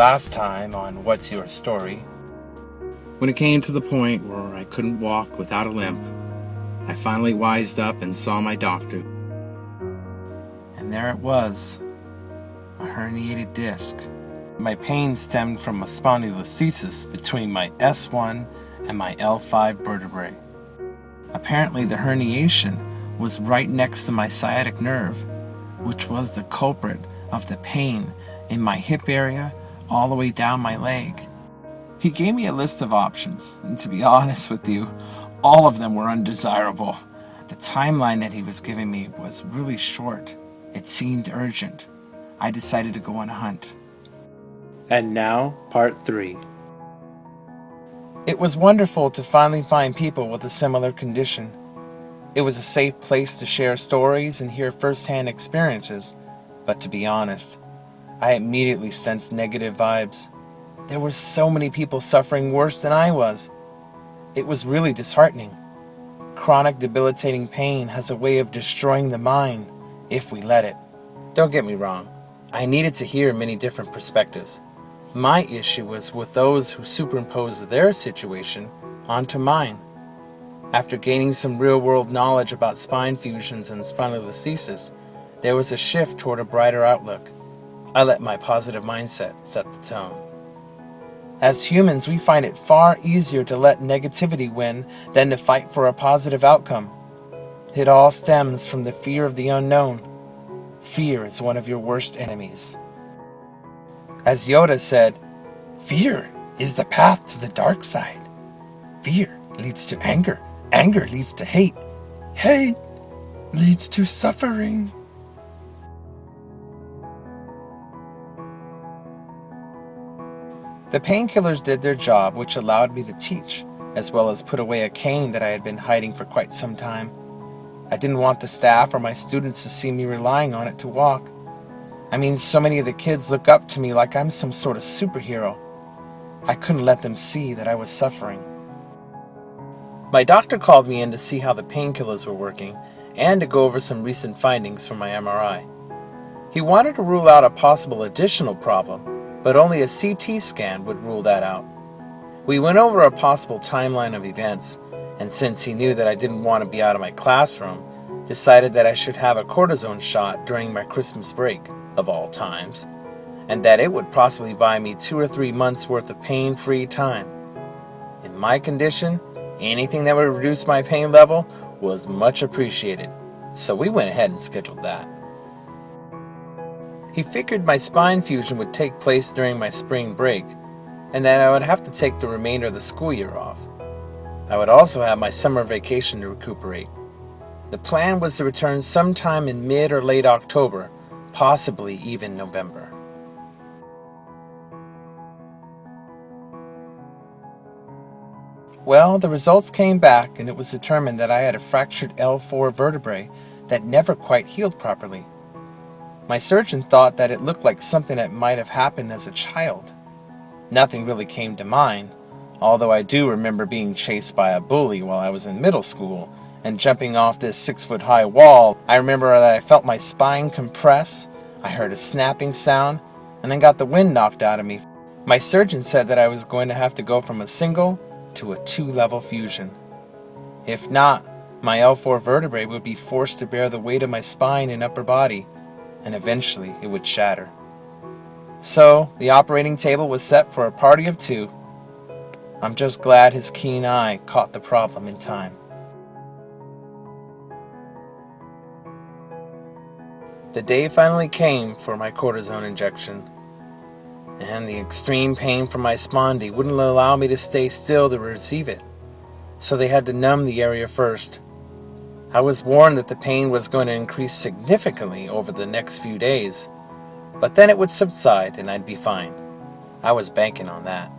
last time on What's Your Story, when it came to the point where I couldn't walk without a limp, I finally wised up and saw my doctor. And there it was, a herniated disc. My pain stemmed from a spondylolisthesis between my S1 and my L5 vertebrae. Apparently the herniation was right next to my sciatic nerve, which was the culprit of the pain in my hip area all the way down my leg. He gave me a list of options, and to be honest with you, all of them were undesirable. The timeline that he was giving me was really short. It seemed urgent. I decided to go on a hunt. And now, part 3. It was wonderful to finally find people with a similar condition. It was a safe place to share stories and hear first-hand experiences, but to be honest, I immediately sensed negative vibes. There were so many people suffering worse than I was. It was really disheartening. Chronic debilitating pain has a way of destroying the mind if we let it. Don't get me wrong, I needed to hear many different perspectives. My issue was with those who superimposed their situation onto mine. After gaining some real-world knowledge about spine fusions and spondylolisthesis, there was a shift toward a brighter outlook. I let my positive mindset set the tone. As humans, we find it far easier to let negativity win than to fight for a positive outcome. It all stems from the fear of the unknown. Fear is one of your worst enemies. As Yoda said, "Fear is the path to the dark side. Fear leads to anger. Anger leads to hate. Hate leads to suffering." The painkillers did their job, which allowed me to teach, as well as put away a cane that I had been hiding for quite some time. I didn't want the staff or my students to see me relying on it to walk. I mean, so many of the kids look up to me like I'm some sort of superhero. I couldn't let them see that I was suffering. My doctor called me in to see how the painkillers were working and to go over some recent findings from my MRI. He wanted to rule out a possible additional problem, but only a CT scan would rule that out. We went over a possible timeline of events, and since he knew that I didn't want to be out of my classroom, decided that I should have a cortisone shot during my Christmas break, of all times, and that it would possibly buy me 2 or 3 months worth of pain-free time. In my condition, anything that would reduce my pain level was much appreciated, so we went ahead and scheduled that. He figured my spine fusion would take place during my spring break, and that I would have to take the remainder of the school year off. I would also have my summer vacation to recuperate. The plan was to return sometime in mid or late October, possibly even November. Well, the results came back, and it was determined that I had a fractured L4 vertebrae that never quite healed properly. My surgeon thought that it looked like something that might have happened as a child. Nothing really came to mind, although I do remember being chased by a bully while I was in middle school and jumping off this 6-foot-high wall. I remember that I felt my spine compress, I heard a snapping sound, and then got the wind knocked out of me. My surgeon said that I was going to have to go from a single to a 2-level fusion. If not, my L4 vertebrae would be forced to bear the weight of my spine and upper body, and eventually it would shatter. So, the operating table was set for a party of 2. I'm just glad his keen eye caught the problem in time. The day finally came for my cortisone injection, and the extreme pain from my spondy wouldn't allow me to stay still to receive it, so they had to numb the area first. I was warned that the pain was going to increase significantly over the next few days, but then it would subside and I'd be fine. I was banking on that.